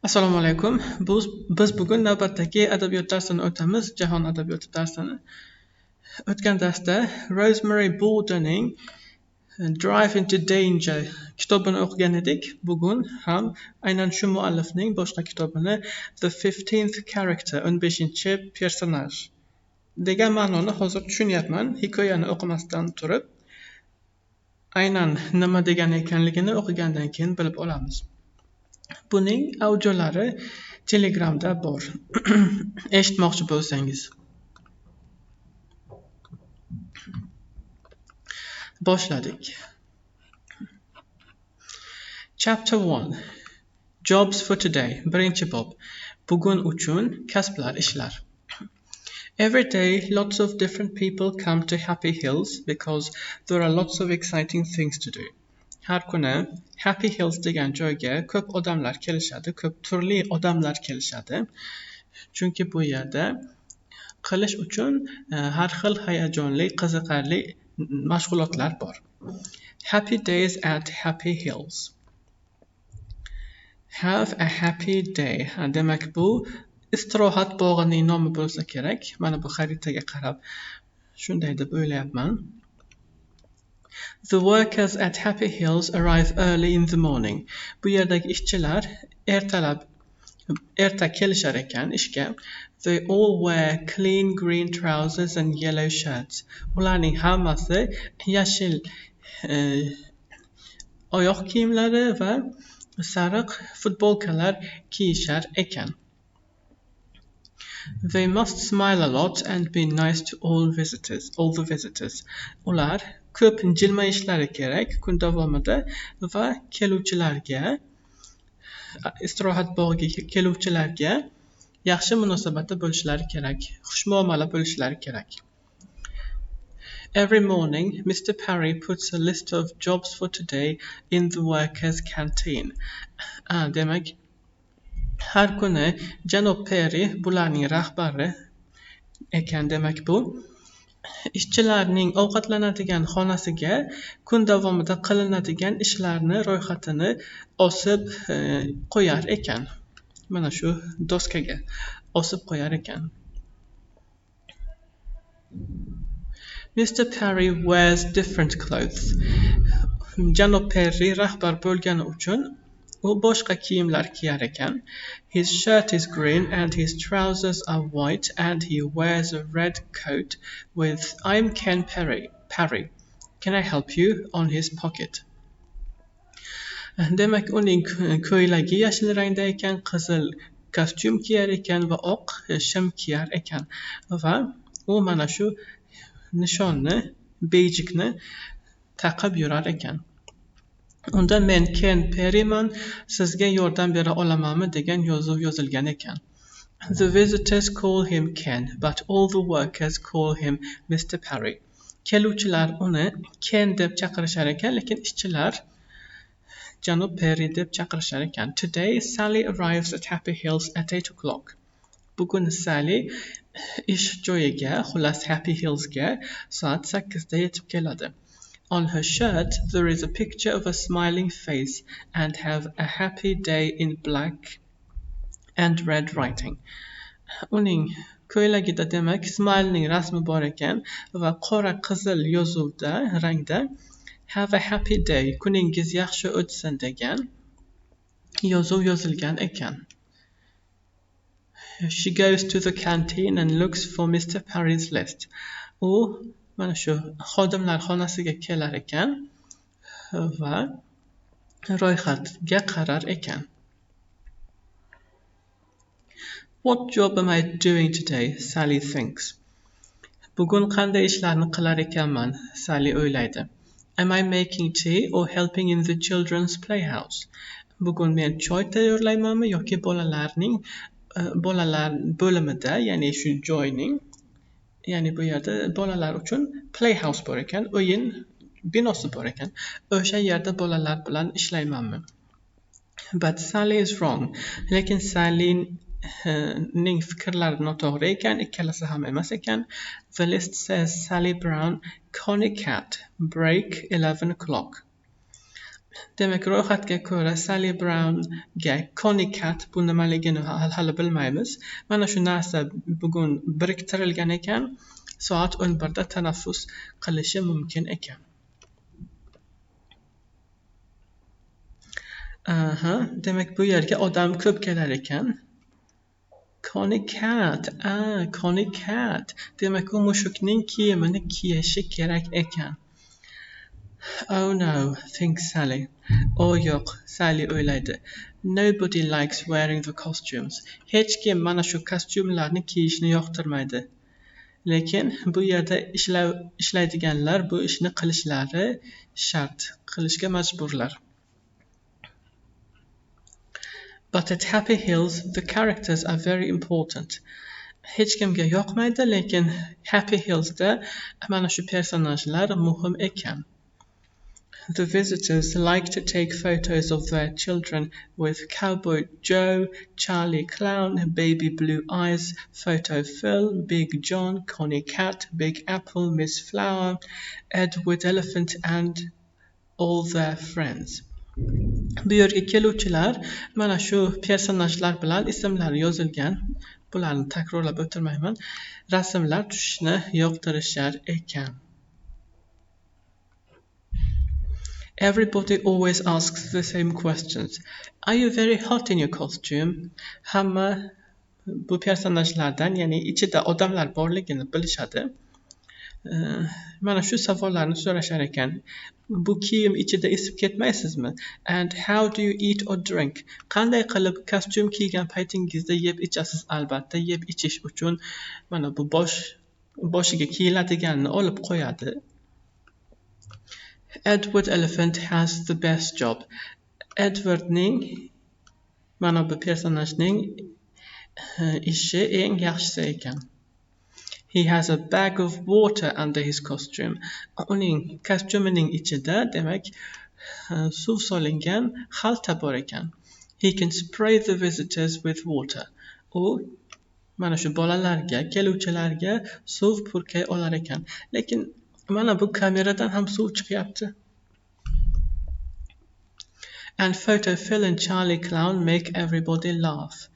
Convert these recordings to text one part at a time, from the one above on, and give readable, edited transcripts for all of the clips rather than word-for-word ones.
Assalomu alaykum. Biz bugun navbatdagi adabiyot darsini o'tamiz, jahon adabiyoti darsini. O'tgan darsda Rosemary Borderning Drive into Danger kitobini o'qigan edik. Bugun ham aynan shu muallifning boshqa kitobini The 15th Character, 15-personaj degan ma'noni hozir tushunyapman. Hikoyani o'qimasdan turib, aynan nima degan ekanligini o'qigandan keyin bilib olamiz. Buning audiolari Telegramda bor. Eshitmoqchi bo'lsangiz. Boshladik. Chapter 1. Jobs for today. Birinchi bob. Bugun uchun kasblar, ishlar. Every day, lots of different people come to Happy Hills because there are lots of exciting things to do. Har kuni Happy Hills degan joyga ko'p odamlar kelishadi, ko'p turli odamlar kelishadi. Chunki bu yerda qilish uchun har xil hayajonli, qiziqarli mashg'ulotlar bor. Happy days at Happy Hills. Have a happy day. Demak bu istirohat bog'ining nomi bo'lsa kerak. Mana bu xaritaga qarab shunday deb o'ylayapman. The workers at Happy Hills arrive early in the morning. Bu yerdagi ishchilar erta kelishar ekan ishga. They all wear clean green trousers and yellow shirts. Ularning hammasi yashil oyoq kiyimlari va sariq futbolkalar kiyishar ekan. They must smile a lot and be nice to all the visitors. Ular ko'p jilmayishlari kerak kun davomida va keluvchilarga, istirohat bog'iga keluvchilarga yaxshi munosabatda bo'lishlari kerak, xushmuomala bo'lishlari kerak. Every morning, Mr. Parry puts a list of jobs for today in the workers' canteen. Demak, har kuni Janob Perry bularning rahbari ekan. Demak bu ishchilarning ovqatlanadigan xonasiga kun davomida qilinadigan ishlarni ro'yxatini osib qo'yar ekan. Mana shu doskaga osib qo'yar ekan. Mr. Parry wears different clothes. Janob Perry rahbar bo'lgani uchun u boshqa kiyimlar kiyar ekan. His shirt is green and his trousers are white and he wears a red coat with I'm Ken Parry. Can I help you on his pocket? Demak uning ko'ylagi yashil rangda ekan, qizil kostyum kiyar ekan va oq shim kiyar ekan. Va u mana shu nishonni, bejikni taqib yurar ekan. Unda men Ken Perryman, sizga yordam bera olamanmi degan yozuv yozilgan ekan. The visitors call him Ken, but all the workers call him Mr. Parry. Keluvchilar uni Ken deb chaqirishar ekan, lekin ishchilar Janob Perry deb chaqirishar ekan. Today Sally arrives at Happy Hills at 8 o'clock. Bugun Sally ish joyiga, xullas Happy Hillsga soat 8 da yetib keladi. On her shirt, there is a picture of a smiling face and have a happy day in black and red writing. Uning ko'ylagida demak smilening rasmi bor ekan va qora qizil yozuvda rangda have a happy day, kuningiz yaxshi o'tsin degan yozuv yozilgan ekan. She goes to the canteen and looks for Mr. Parry's list. U mana shu xodimlar xonasiga kelar ekan va ro'yxatga qarar ekan. What job am I doing today? Sally thinks. Bugun qanday ishlarni qilar ekanman? Sally o'ylaydi. Am I making tea or helping in the children's playhouse? Bugun men choy tayyorlaymanmi yoki bolalar bo'limida, ya'ni shu joyning, ya'ni bu yerda bolalar uchun playhouse bor ekan, o'yin binosi bor ekan. O'sha yerda bolalar bilan ishlaymanmi? But Sally is wrong. Lekin Sally ning fikrlari noto'g'ri ekan, ikkalasi ham emas ekan. The list says Sally Brown, Connie Cat, break 11 o'clock. Demak, ro'yxatga ko'ra Sally Brownga Connie Cat bu nimaligini hali bilmaymiz. Mana shu narsa bugun biriktirilgan ekan, soat 11 da tanaffus qilishi mumkin ekan. Aha, demak bu yerga odam ko'p kelar ekan. Connie Cat, Connie Cat. Demak, u mushukning kiyimini kiyishi kerak ekan. Oh no, thinks Sally. Oh yo'q, Sally o'ylaydi. Nobody likes wearing the costumes. Hech kim mana shu kostyumlarni kiyishni yoqtirmaydi. Lekin bu yerda ishlaydiganlar bu ishni qilishlari shart, qilishga majburlar. But at Happy Hills, the characters are very important. Hech kimga yoqmaydi, lekin Happy Hillsda mana shu personajlar muhim ekan. The visitors like to take photos of their children with Cowboy Joe, Charlie Clown, Baby Blue Eyes, Photo Phil, Big John, Connie Cat, Big Apple, Miss Flower, Edward Elephant and all their friends. Bu yerga keluvchilar mana shu personajlar bilan ismlari yozilgan, bularni takrorlab o'tirmayman, rasmlar tushishni yoqtirishar ekan. Everybody always asks the same questions. Are you very hot in your costume? Hamma bu personajlardan, ya'ni ichida odamlar borligini bilishadi. Mana shu savollarni so'rashar ekan. Bu kiyim ichida isib ketmaysizmi? And how do you eat or drink? Qanday qilib kostyum kiygan paytingizda yeb ichasiz? Albatta, yeb ichish uchun mana bu boshiga kiyiladiganini olib qo'yadi. Edward Elephant has the best job. Edwardning, mana bu personajning ishi eng yaxshisi ekan. He has a bag of water under his costume. Uning kostyumining ichida, demak, suv solingan xalta bor ekan. He can spray the visitors with water. U mana shu bolalarga, keluvchilarga suv purkay olar ekan. Lekin mana bu kameradan ham suv chiqyapti. And Photo Phil and Charlie Clown make everybody laugh.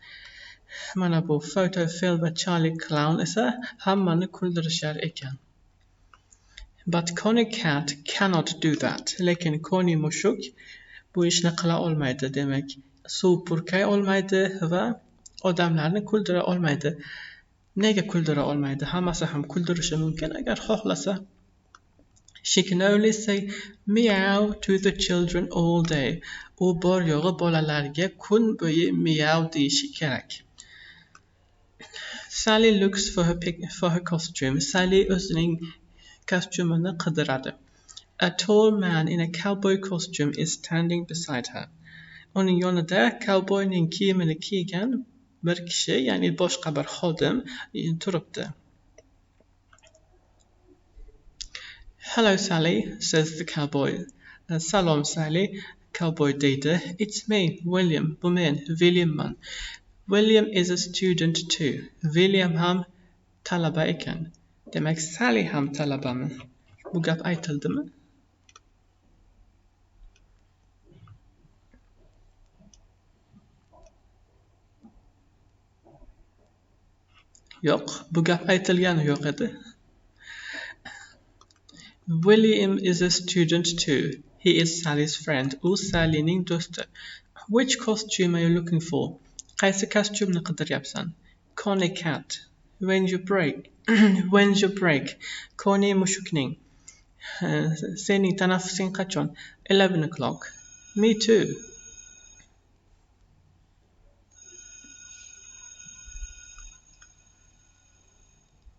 Mana bu Photo Phil va Charlie Clown esa hammani kuldirishar ekan. But Connie Cat cannot do that. Lekin Connie mushuk bu ishni qila olmaydi. Demak, suv purkay olmaydi va odamlarni kuldira olmaydi. Nega kuldira olmaydi? Hammasi ham kuldirishi mumkin agar xohlasa. She can only say meow to the children all day. U bor yo'g'i bolalarga kun bo'yi meow deyishi kerak. Sally looks for her costume. Sally o'zining kostyumini qidiradi. A tall man in a cowboy costume is standing beside her. Uning yonida cowboyning kiyimini kiygan bir kishi, ya'ni boshqa bir xodim turibdi. Hello, Sally, says the cowboy. Salom, Sally, cowboy deydi. It's me, William. Bu men, Williamman. William is a student too. William ham talaba ekan. Demak, Sally ham talabami? Bu gap aytildimi? Yo'q, bu gap aytilgani yo'q edi. William is a student too. He is Sally's friend. U Sallyning do'sti. Which costume are you looking for? Qaysi kostyumni qidiryapsan? Connie Cat. When's your break? When's your break? Connie mushukning. Sening tanaffusing qachon? 11 o'clock. Me too.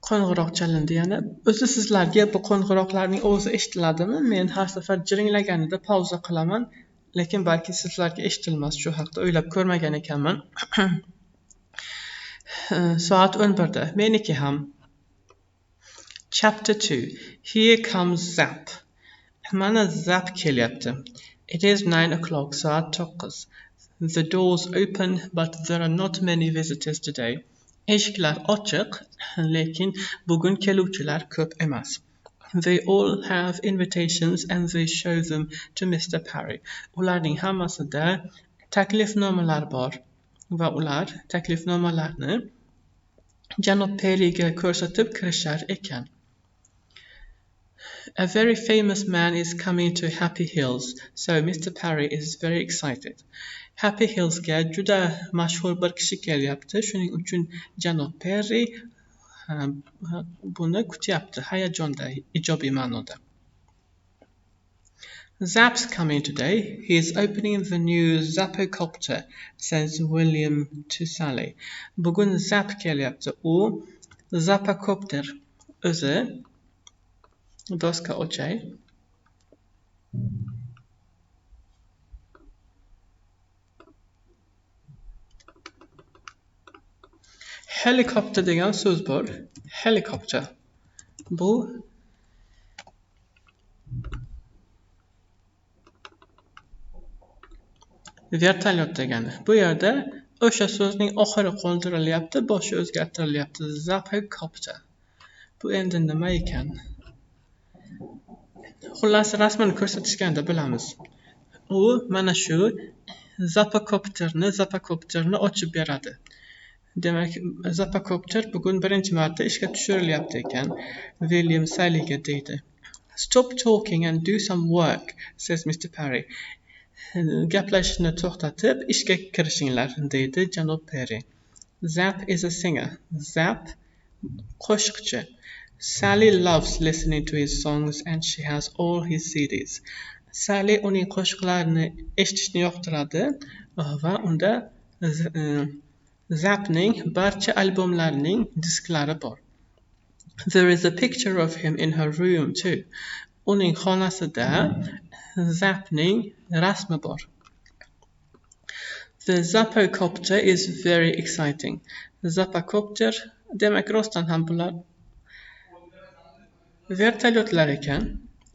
Qo'ng'iroq chalindi yana. O'zi sizlarga bu qo'ng'iroqlarning o'zi eshitiladimi? Men har safar jiringlaganida pauza qilaman, lekin balki sizlarga eshitilmas, shu haqda o'ylab ko'rmagan ekanman. Soat 11 da. Meniki ham. Chapter 2. Here comes Zap. Mana Zap kelyapti. It is 9 o'clock, soat 9. The doors open, but there are not many visitors today. Eshiklar ochiq, lekin bugun keluvchilar ko'p emas. They all have invitations and they show them to Mr. Parry. Ularning hammasida taklifnomalar bor va ular taklifnomalarni janob Perryga ko'rsatib kirishar ekan. A very famous man is coming to Happy Hills, so Mr. Parry is very excited. Happy Hillsga juda mashhur bir kishi kelyapti, shuning uchun janob Perry buni kutyapti, hayajonda, ijobiy ma'noda. Zap's coming today. He is opening the new Zappocopter, says William to Sally. Bugun Zap kelyapti. U Zappocopter o'zi doska ochay. Helicopter degan so'z bor. Helicopter. Bu vertolyot degani. Bu yerda o'sha so'zning oxiri qoldirilyapti, boshi o'zgartirilyapti. Zappocopter. Bu endi nima ekan? Xullas rasmini ko'rsatishganda bilamiz. U mana shu Zappocopterni ochib beradi. Demak, Zappocopter bugun birinchi marta ishga tushirilyapti ekan. William Sallyga deydi. Stop talking and do some work, says Mr. Parry. Gaplashishni to'xtatib, ishga kirishinglar, deydi janob Perry. Zap is a singer. Zap qo'shiqchi. Sally loves listening to his songs and she has all his CDs. Sally uning qo'shiqlarini eshitishni yoqtiradi va unda Zapning barcha albomlarining disklari bor. There is a picture of him in her room too. Uning xonasida Zapning rasmi bor. The Zappocopter is very exciting. Zappocopter demak rostdan ham bular vertolyotlar ekan.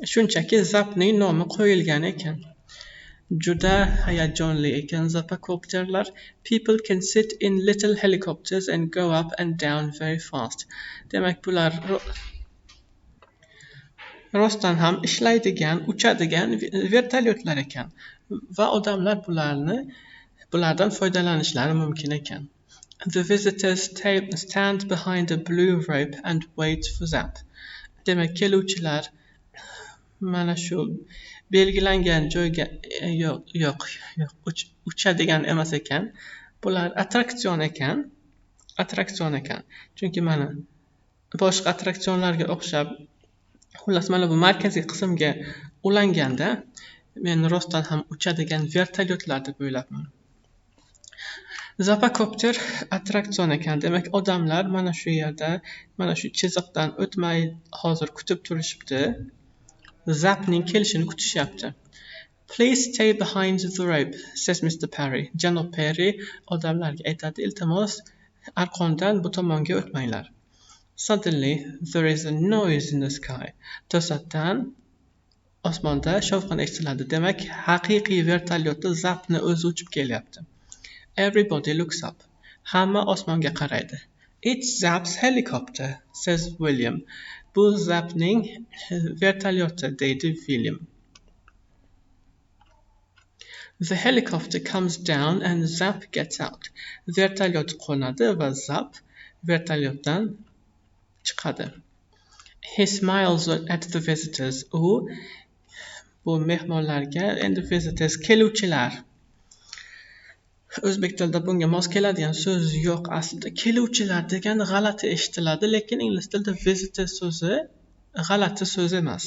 Shunchaki Zapning nomi qo'yilgan ekan. Juda hayajonli ekan Zappocopterlar. People can sit in little helicopters and go up and down very fast. Demak bular rostdan ham ishlaydigan, uchadigan vertolyotlar ekan va odamlar bulardan foydalanishlari mumkin ekan. The visitors stand behind a blue rope and wait for Zap. Demak, keluvchilar mana shu belgilangan joyga yo'q, uchadigan emas ekan. Bular attraksion ekan. Chunki mana boshqa attraksionlarga o'xshab, xullas mana bu markaziy qismga ulanganda men rostdan ham uchadigan vertolyotlar deb o'ylabman. Zappocopter attraksion ekan. Demak, odamlar mana shu yerda, mana shu chiziqdan o'tmay hozir kutib turishibdi. Zapning kelishini kutishyapti. Please stay behind the rope, says Mr. Parry. Janob Perry odamlarga aytadi, iltimos arqondan bu tomonga o'tmanglar. Suddenly there is a noise in the sky. To'satdan osmonda shovqin eshitiladi. Demak, haqiqiy vertolyotda Zapni o'zi uchib kelyapti. Everybody looks up. Hamma osmonga qaraydi. It's Zap's helicopter, says William. Bu Zapning vertolyoti, deydi William. The helicopter comes down and Zap gets out. Vertolyot qo'nadi va Zap vertolyotdan chiqadi. He smiles at the visitors. U bu mehmonlarga, endi visitors keluvchilar. O'zbek tilida bunga mos keladigan so'z yo'q aslida. Keluvchilar degan g'alati eshitiladi, lekin ingliz tilida visitor so'zi g'alati so'z emas.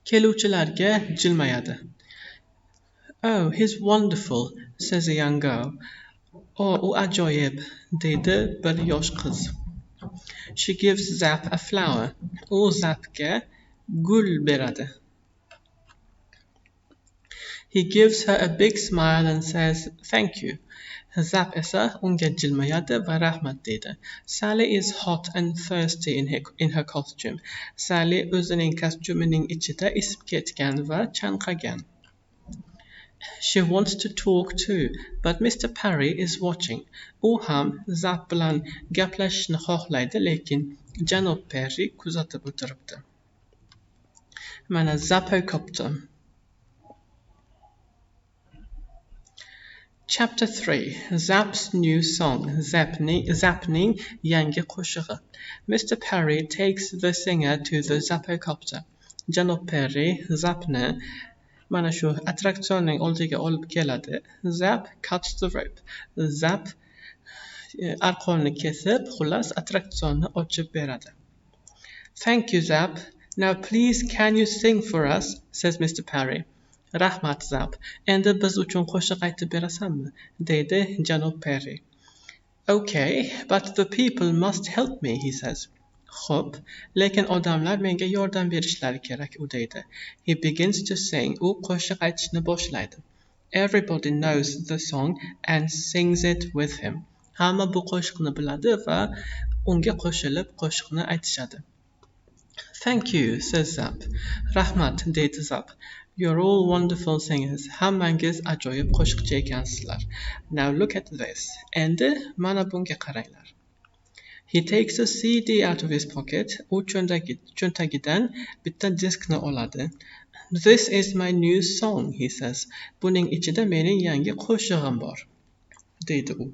Keluvchilarga jilmayadi. Oh, he's wonderful, says a young girl. Oh, u ajoyib, deydi bir yosh qiz. She gives Zap a flower. U Zapga gul beradi. He gives her a big smile and says, thank you. Zap esa unga jilmayadi va rahmat deydi. Sally is hot and thirsty in her costume. Sally o'zining kostyumining ichida isib ketgan va chanqagan. She wants to talk too, but Mr. Parry is watching. U ham Zap bilan gaplashishni xohlaydi, lekin janob Parry kuzatib o'tiribdi. Mana Zapocopter. Chapter 3. Zap's new song. Zapning yangi qo'shig'i. Mr. Parry takes the singer to the Zapocopter. Janob Parry Zapni mana shu attraksionning oldiga olib keladi. Zap cuts the rope. Zap arqonni kesib, xullas attraksionni ochib beradi. Thank you, Zap. Now please can you sing for us? Says Mr. Parry. Rahmat, Zap. Endi biz uchun qo'shiq aytib berasanmi? Deydi janob Parry. Okay, but the people must help me, he says. Xo'p, lekin odamlar menga yordam berishlari kerak, u deydi. He begins to sing. U qo'shiq aytishni boshlaydi. Everybody knows the song and sings it with him. Hamma bu qo'shiqni biladi va unga qo'shilib qo'shiqni aytishadi. Thank you, says Zap. Rahmat, deydi Zap. You're all wonderful singers. Hammangiz ajoyib qo'shiqchi ekansizlar. Now look at this. Endi mana bunga qaranglar. He takes a CD out of his pocket. U cho'ntagidan bitta diskni oladi. This is my new song, he says. Buning ichida mening yangi qo'shig'im bor, deydi u.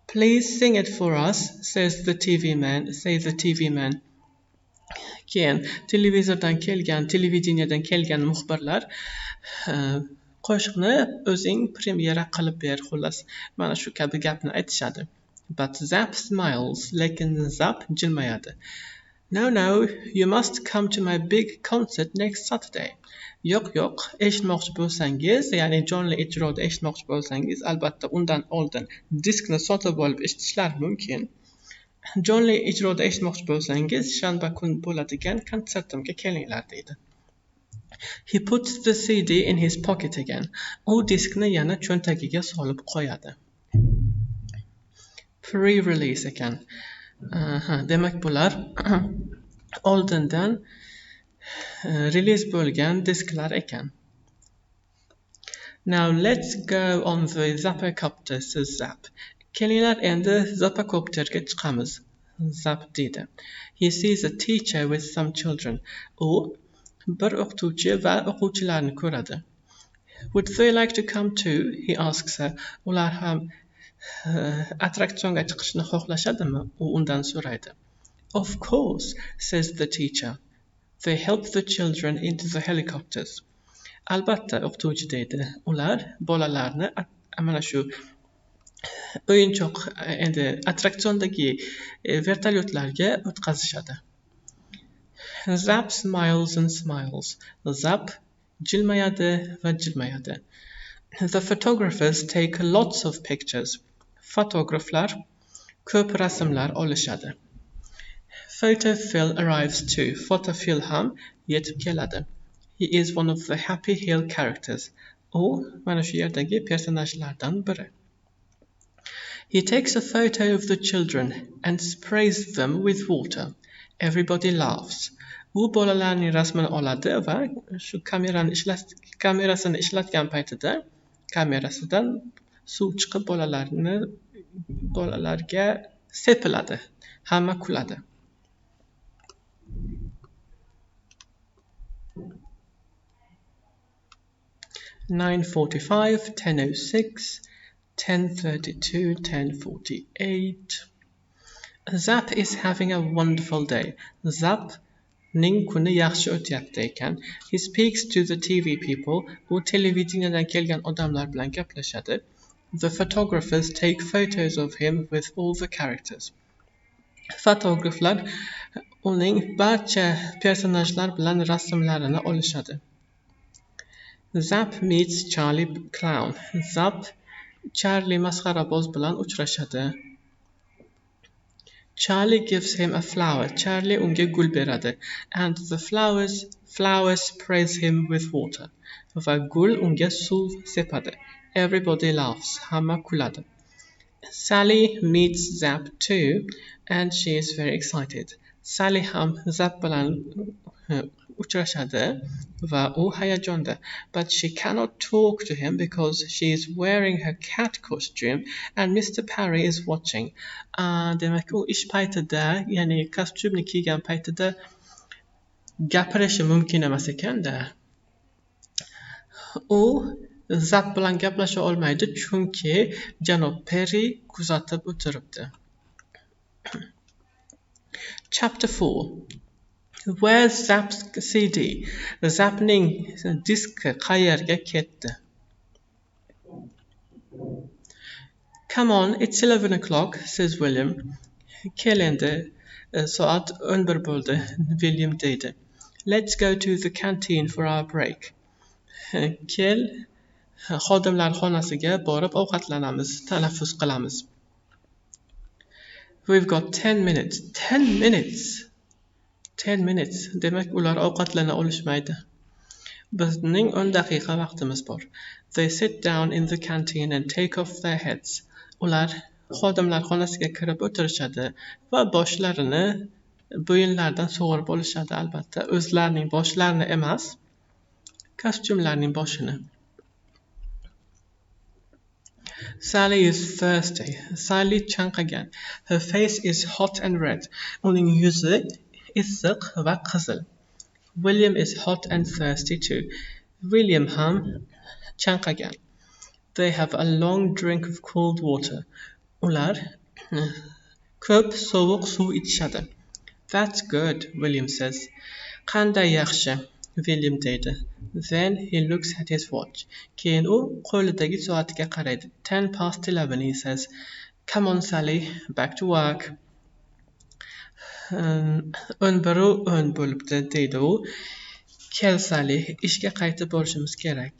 Please sing it for us, says the TV man. Keyin televideniyadan kelgan muxbirlar qo'shiqni o'zing premyera qilib ber, xullas mana shu kabi gapni aytishadi. But Zap smiles, lekin Zap jilmayadi. No, you must come to my big concert next Saturday. Yo'q, eshitmoqchi bo'lsangiz, ya'ni jonli ijroda eshitmoqchi bo'lsangiz, albatta undan oldin diskni sotib olib eshitishlari mumkin. Jonli ijroda eshitmoqchi bo'lsangiz, shanba kun bo'ladigan konsertimga kelinglar, deydi. He puts the CD in his pocket again. U diskni yana cho'ntagiga solib qo'yadi. Pre-release ekan. Demak bular oldindan release bo'lgan disklar ekan. Now let's go on the Zapocopter, says Zap. Kelinglar endi Zapocopterga chiqamiz, Zap deydi. He sees a teacher with some children. U bir o'qituvchi va o'quvchilarni ko'radi. Would they like to come too? He asks her. Ular ham attraksionga chiqishni xohlashadimi? U undan so'raydi. Of course, says the teacher. They help the children into the helicopters. Albatta, o'qituvchi deydi. Ular bolalarni mana shu o'yinchoq endi attraksiondagi vertolyotlarga o'tkazishadi. Zap smiles and smiles. Zap jilmayadi va jilmayadi. The photographers take lots of pictures. Fotograflar ko'p rasmlar olishadi. Photophil arrives too. Photophil ham yetib keladi. He is one of the Happy Hill characters. U mana shu yerdagi personajlardan biri. He takes a photo of the children and sprays them with water. Everybody laughs. U bolalarning rasmini oladi va shu kamerasini ishlatgan paytida kamerasidan suv chiqib bolalarga sepiladi. Hamma kuladi. (9:45, 10:06, 10:32, 10:48). Zap is having a wonderful day. Zap ning kuni yaxshi o'tyapti ekan. He speaks to the TV people. U televideniyadan kelgan odamlar bilan gaplashadi. The photographers take photos of him with all the characters. Fotograflar uning barcha personajlar bilan rasmlarini olishadi. Zap meets Charlie Clown. Zap Charlie masxaraboz bilan uchrashadi. Charlie gives him a flower. Charlie unga gul beradi. And the flower sprays him with water. Va gul unga suv sepadi. Everybody laughs. Hamma kuladi. Sally meets Zap too, and she is very excited. Sally ham Zap bilan uchrashadi va u hayajonda. But she cannot talk to him because she is wearing her cat costume and Mr. Parry is watching. Demak u ish paytida, ya'ni kostyumni kiygan paytida gapirishi mumkin emas ekanda. U Zap bilan gaplasha olmaydi chunki janob Perry kuzatib o'tiribdi. Chapter 4. Where's Zap's CD? Zapning diski qayerga ketdi? Come on, it's 11 o'clock, says William. Kel endi, soat 11 bo'ldi, William deydi. Let's go to the canteen for our break. Kel xodimlar xonasiga borib ovqatlanamiz, tanaffus qilamiz. We've got 10 minutes. 10 minutes. 10 minutes. Demak, ular ovqatlana olishmaydi. Bizning 10 daqiqa vaqtimiz bor. They sit down in the canteen and take off their heads. Ular xodimlar xonasiga kirib o'tirishadi va boshlarini bo'yinlaridan sug'urib olishadi, albatta, o'zlarining boshlarini emas, kostyumlarning boshini. Sally is thirsty. Sally chanqagan. Her face is hot and red. Uning yuzi issiq va qizil. William is hot and thirsty too. William ham chanqagan. They have a long drink of cold water. Ular ko'p sovuq suv ichishadi. That's good, William says. Qanday yaxshi, William deydi. Then he looks at his watch. Keyin u qo'lidagi soatiga qaraydi. 11:10, he says. Come on, Sally, back to work. 11:10 bo'libdi, deydi u. Kel, Sally, ishga qaytib borishimiz kerak.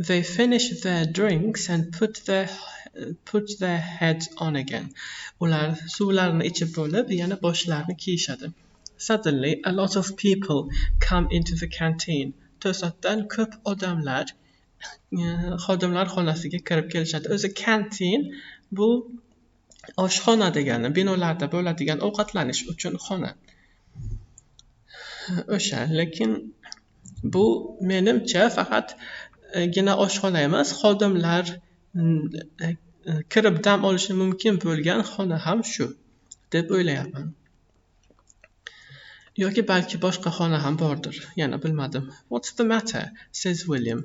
They finish their drinks and put their heads on again. Ular suvlarini ichib bo'lib, yana boshlarini kiyishadi. Suddenly, a lot of people come into the canteen. To'satdan ko'p odamlar xodimlar xonasiga kirib kelishadi. O'zi canteen bu oshxona degani, binolarda bo'ladigan ovqatlanish uchun xona. O'sha, lekin bu menimcha faqat gina oshxona emas, xodimlar kirib dam olishi mumkin bo'lgan xona ham shu deb o'ylayapman. Yoki balki boshqa xona ham bordir, yana bilmadim. What's the matter? Says William.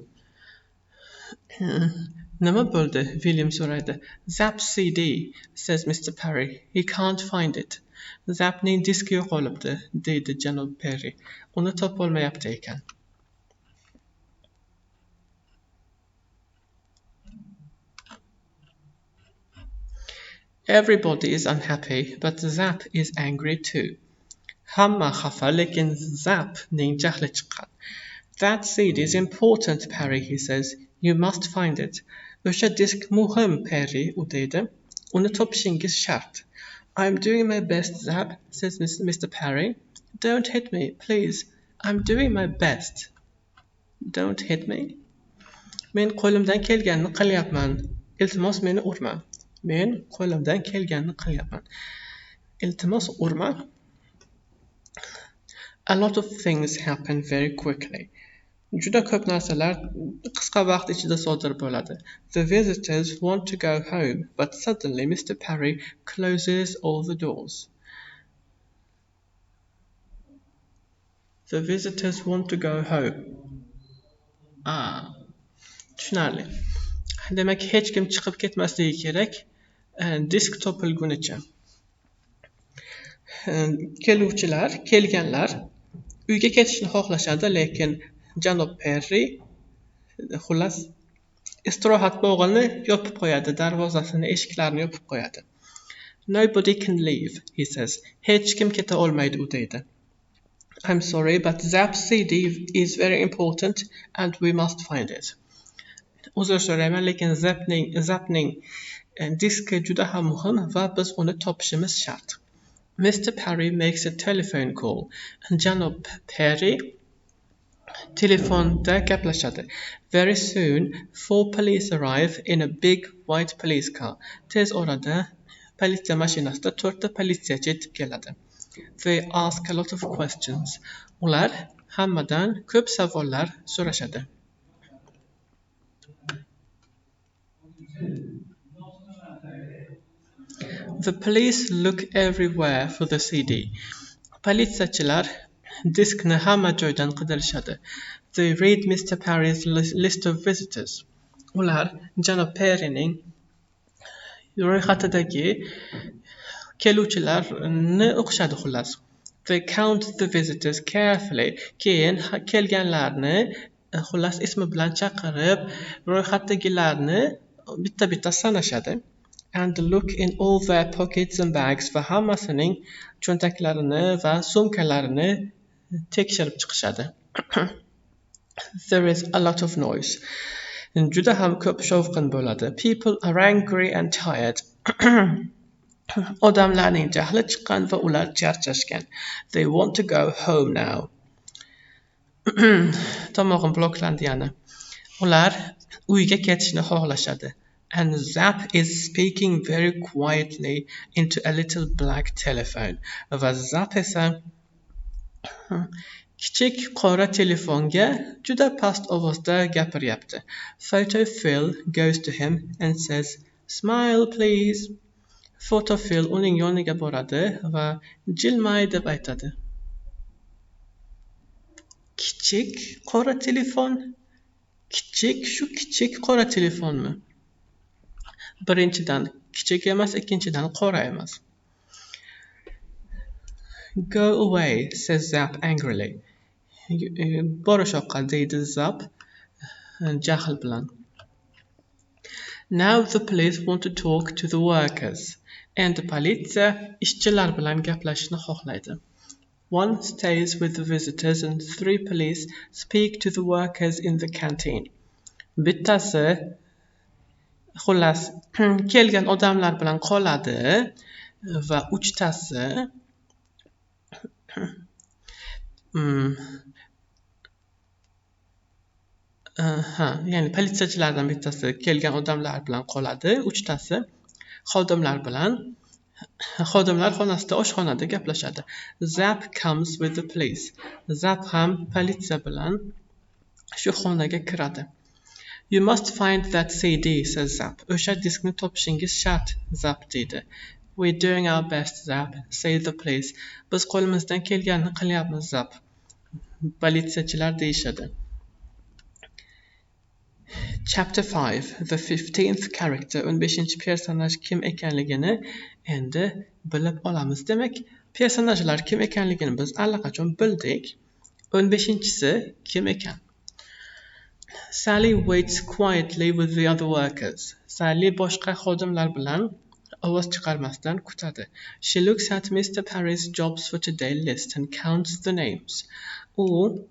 Nima bo'ldi? William so'raydi. Zap's CD, says Mr. Parry. He can't find it. Zapning diski yo'qolibdi, deydi janob Perry. Uni topolmayapti ekan. Everybody is unhappy, but Zap is angry too. Hamma xafa, lekin Zapning jahli chiqqan. That seed is important, Parry, he says. You must find it. O'sha disk muhim, Parry, u deydi. Uni topishingiz shart. I'm doing my best, Zap, says Mr. Parry. Don't hit me, please. I'm doing my best. Don't hit me. Men qo'limdan kelganini qilyapman. Iltimos meni urma. Men qo'limdan kelganini qilyapman. Iltimos urma. A lot of things happen very quickly. Juda ko'p narsalar qisqa vaqt ichida sodir bo'ladi. The visitors want to go home, but suddenly Mr. Parry closes all the doors. The visitors want to go home. Tushunarli. Demak, hech kim chiqib ketmasligi kerak, disk topilgunicha. Kelganlar uyga ketishni xohlashadi, lekin janob Perry xullas istirohat bog'ini yopib qo'yadi, darvozasini, eshiklarini yopib qo'yadi. Nobody can leave, he says. Hech kim keta olmaydi, u deydi. I'm sorry, but Zap's CD is very important and we must find it. Uzr so'rayman, lekin Zapning diski juda ham muhim va biz uni topishimiz shart. Mr. Parry makes a telephone call and janob Perry telefonda gaplashadi. Very soon, 4 police arrive in a big white police car. Tez orada politsiya mashinasida 4 ta politsiyachi yetib keladi. They ask a lot of questions. Ular hammadan ko'p savollar so'rashadi. The police look everywhere for the CD. Politsiyachilar diskni hamma joydan qidirishadi. They read Mr. Parry's list of visitors. Ular janob Perryning ro'yxatidagi keluvchilarni o'qishadi xullas. They count the visitors carefully. Keyin kelganlarni xullas ismi bilan chaqirib, ro'yxatdagilarni bitta-bitta sanashadi. And look in all their pockets and bags va hammasining cho'ntaklarini va sumkalarini tekshirib chiqishadi. There is a lot of noise. Juda ham ko'p shovqin bo'ladi. People are angry and tired. Odamlarning jahli chiqqan va ular charchashgan. They want to go home now. Tomog'im bloklandi yana. Ular uyga ketishni xohlashadi. And Zap is speaking very quietly into a little black telephone. Va Zap esa kichik qora telefonga juda past ovozda gapiryapti. Photo Phil goes to him and says, "Smile, please." Photo Phil uning yoniga boradi va jilmay deb aytadi. Kichik qora telefon? Kichik qora telefonmi? Birinchidan kichik emas, ikkinchidan qora emas. Go away, says Zap angrily. Borishoqqa deydi Zap jahl bilan. Now the police want to talk to the workers. Endi politsiya ishchilar bilan gaplashishni xohlaydi. One stays with the visitors and 3 police speak to the workers in the canteen. Bittasi xullas kelgan odamlar bilan qoladi va 3tasi ya'ni politsiyachilardan bittasi kelgan odamlar bilan qoladi, 3tasi xodimlar xonasida oshxonada gaplashadi. Zap comes with the police. Zap ham politsiya bilan shu xonaga kiradi. You must find that CD, says Zap. O'sha diskni topishingiz shart, Zap deydi. We're doing our best, Zap, say the police. Biz qo'limizdan kelganini qilyapmiz, Zap. Politsiyachilar deyishadi. Chapter 5. The 15th character. 15 personaj kim ekanligini endi bilib olamiz. Demak, personajlar kim ekanligini biz allaqachon bildik. 15-chisi kim ekan? Sally waits quietly with the other workers. Sally boshqa xodimlar bilan ovoz chiqarmasdan kutadi. She looks at Mr. Parry's jobs for today list and counts the names. U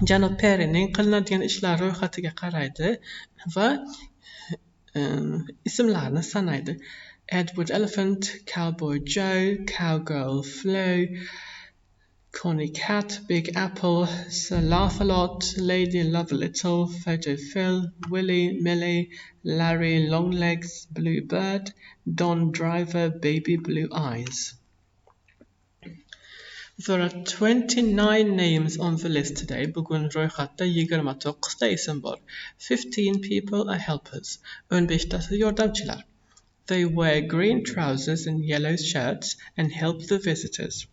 janob Perryning qilinadigan ishlar ro'yxatiga qaraydi va ismlarni sanaydi. Edward Elephant, Cowboy Joe, Cowgirl Flo, Connie Cat, Big Apple, Sir Laugh-A-Lot, Lady Love-A-Little, Photo Phil, Willie, Millie, Larry Longlegs, Blue Bird, Don Driver, Baby Blue Eyes. There are 29 names on the list today. Bugun ro'yxatda 29 ta ism bor. 15 people are helpers. 15 tasi yordamchilar. They wear green trousers and yellow shirts and help the visitors.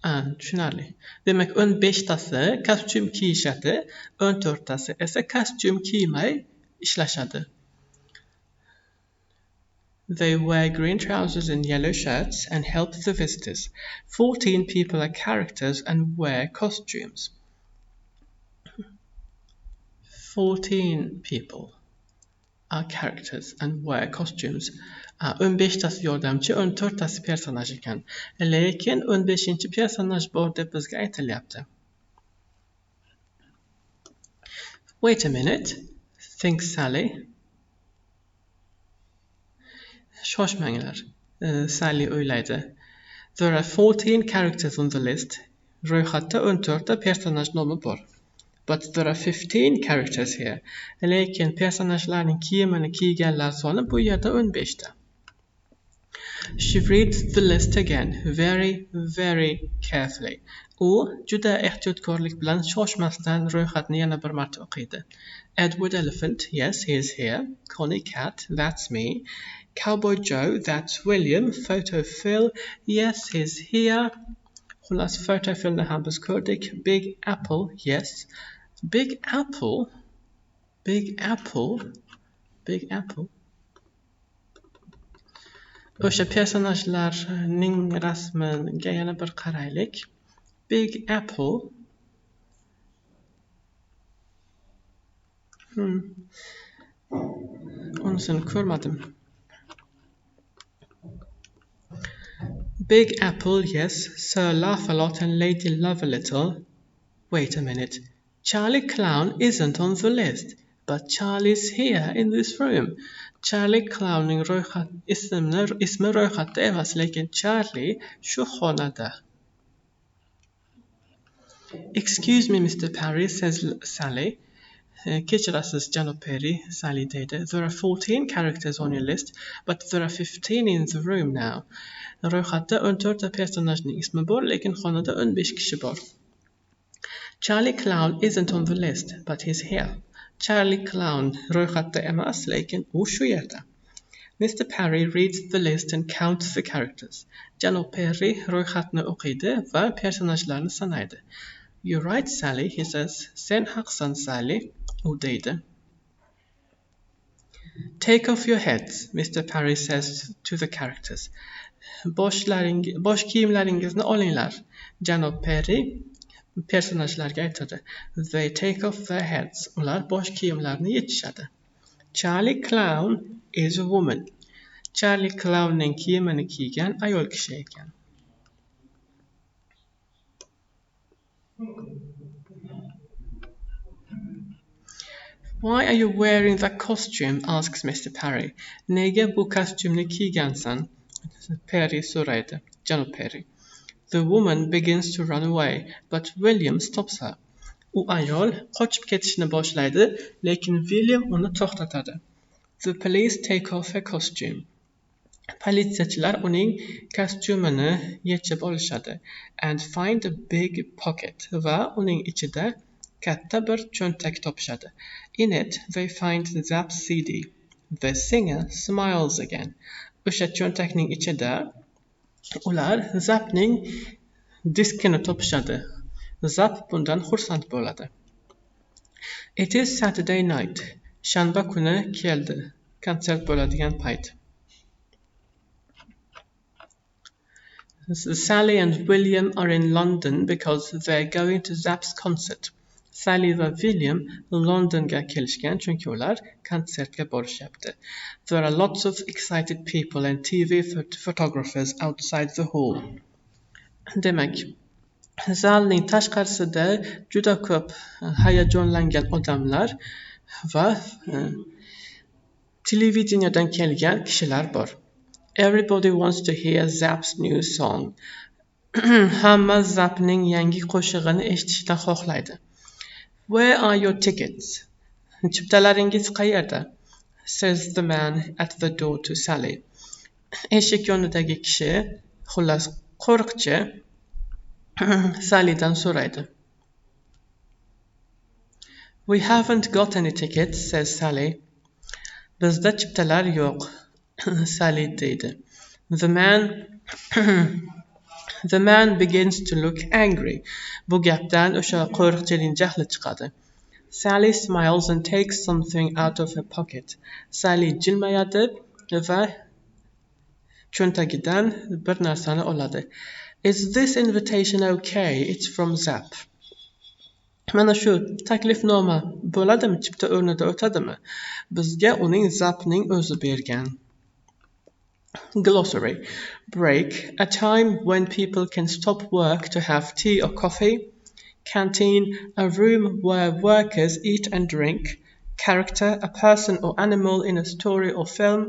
Tushunarli. Demak, 15 tasi kostyum kiyishadi, 14 tasi esa kostyum kiymay ishlashadi. They wear green trousers and yellow shirts and help the visitors. 14 people are characters and wear costumes. 14 people are characters and wear costumes. 15 tasi yordamchi, 14 tasi personaj ekan. Lekin 15-chi personaj bor deb bizga aytilyapti. Wait a minute, thinks Sally. Shoshmanglar, Sally o'ylaydi. There are 14 characters on the list. Ro'yxatda 14 ta personaj nomi bor. but there are 15 characters here. Lekin personajlarning kiyimini kiyganlar soni bu yerda 15 ta. She reads the list again, very carefully. U juda ehtiyotkorlik bilan shoshmasdan ro'yxatni yana bir marta o'qiydi. Edward Elephant, yes, he is here. Connie Cat, that's me. Cowboy Joe, that's William. Photo Phil, yes, he's here. Xullas, Photo Philni ham biz ko'rdik. Big Apple, yes. Big Apple. O'sha personajlarning rasmiga yana bir qaraylik. Big Apple. Unisini ko'rmadim. Big Apple, yes. Sir Laugh-A-Lot and Lady Love-A-Little. Wait a minute. Charlie Clown isn't on the list, but Charlie's here in this room. Charlie Clownning ismi ro'yxatda emas, lekin Charlie shu xonada. Excuse me, Mr. Parry, says Sally. Kechirasiz, Janob Perry, Sally deydi. There are 14 characters on your list, but there are 15 in the room now. Ro'yxatda 14 ta personajning ismi bor, lekin xonada 15 kishi bor. Charlie Clown isn't on the list, but he's here. Charlie Clown ro'yxatda emas, lekin u shu yerda. Mr. Parry reads the list and counts the characters. Janob Perry ro'yxatni o'qiydi va personajlarni sanaydi. You're right, Sally, he says. Sen haqsan, Sally, u deydi. Take off your heads, Mr. Parry says to the characters. Bosh kiyimlaringizni olinglar. Janob Perry personajlarga aytadi. They take off their heads. Ular bosh kiyimlarini yechishadi. Charlie Clown is a woman. Charlie Clownning kiyimini kiygan ayol kishi ekan. Why are you wearing that costume? Asks Mr. Parry. Nega bu kostyumni kiygansan? Perry so'raydi. Janob Perry. The woman begins to run away, but William stops her. U ayol qochib ketishni boshlaydi, lekin William uni to'xtatadi. The police take off her costume. Politsiyachilar uning kostyumini yechib olishadi and find a big pocket va uning ichida katta bir cho'ntak topishadi. In it they find Zapp's CD. The singer smiles again. O'sha cho'ntakning ichida ular Zappning diskini topishadi. Zapp bundan xursand bo'ladi. It is Saturday night. Shanba kuni keldi. Konsert bo'ladigan payt. Sally and William are in London because they're going to Zapp's concert. Sally va William Londonga kelishgan chunki ular konsertga borishyapti. There are lots of excited people and TV photographers outside the hall. Demak, zalning tashqarisida juda ko'p hayajonlangan odamlar va televideniyadan kelgan kishilar bor. Everybody wants to hear Zapp's new song. Hamma Zappning yangi qo'shig'ini eshitishni xohlaydi. Where are your tickets? Chiptalaringiz qayerda? Says the man at the door to Sally. Eshik yonidagi kishi, xullas qo'riqchi, Sallydan so'raydi. We haven't got any tickets, says Sally. Bizda chiptalar yo'q, Sally deydi. The man begins to look angry. Bu gapdan o'sha qo'riqchining jahli chiqadi. Sally smiles and takes something out of her pocket. Sally jilmayadi va cho'ntagidan bir narsani oladi. Is this invitation okay? It's from Zapp. Mana shu taklifnoma bo'ladimi, chipta o'rnida o'tadimi? Bizga uning Zappning o'zi bergan. Glossary. Break. A time when people can stop work to have tea or coffee. Canteen. A room where workers eat and drink. Character. A person or animal in a story or film.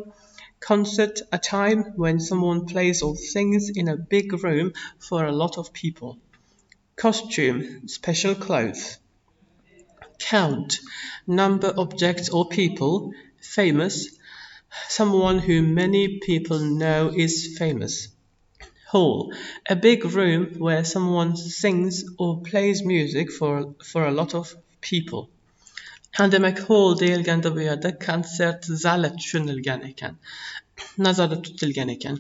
Concert. A time when someone plays or sings in a big room for a lot of people. Costume. Special clothes. count, number objects or people, famous, someone who many people know is famous. Hall, a big room where someone sings or plays music for a lot of people. Għandemek hall deyilgan da bujada koncert zalet tushunilgan ekan. Nazarda tutilgan ekan.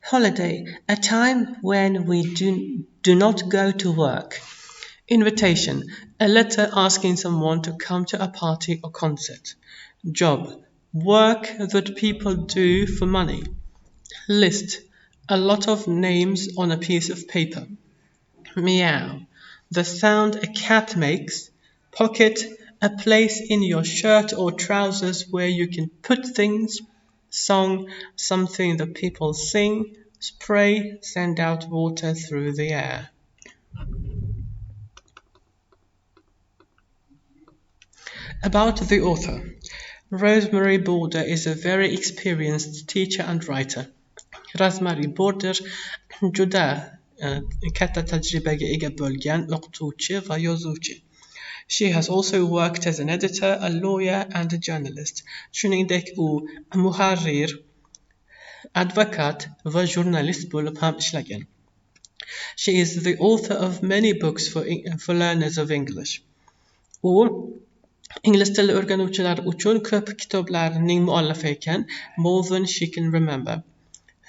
Holiday, a time when we do not go to work. Invitation, a letter asking someone to come to a party or concert. Job, work that people do for money. List, a lot of names on a piece of paper. Meow, the sound a cat makes. Pocket, a place in your shirt or trousers where you can put things. Song, something that people sing. Spray, send out water through the air. About the author. Rosemary Border is a very experienced teacher and writer. Rosemary Border juda katta tajribaga ega bo'lgan o'qituvchi va yozuvchi. She has also worked as an editor, a lawyer and a journalist. Shuningdek u muharrir, advokat va jurnalist bo'lib ham ishlagan. She is the author of many books for learners of English. U ingliz tili o'rganuvchilar uchun ko'p kitoblarning muallifi ekan, more than she can remember.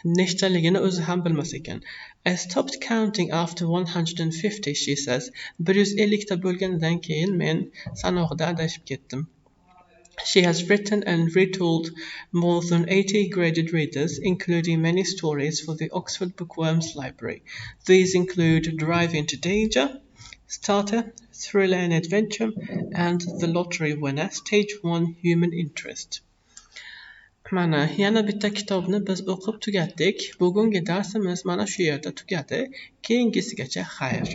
Nechtaligini o'zi ham bilmas ekan. I stopped counting after 150, she says. 150 ta bo'lgandan keyin men sanog'ida adashib ketdim. She has written and retold more than 80 graded readers, including many stories for the Oxford Bookworms Library. These include Drive into Danger, Starter, Thriller and Adventure, and The Lottery Winner, Stage 1 Human Interest. Mana, yana bitta kitobni biz o'qib tugatdik. Bugungi darsimiz mana shu yerda tugadi. Keyingisigacha xayr.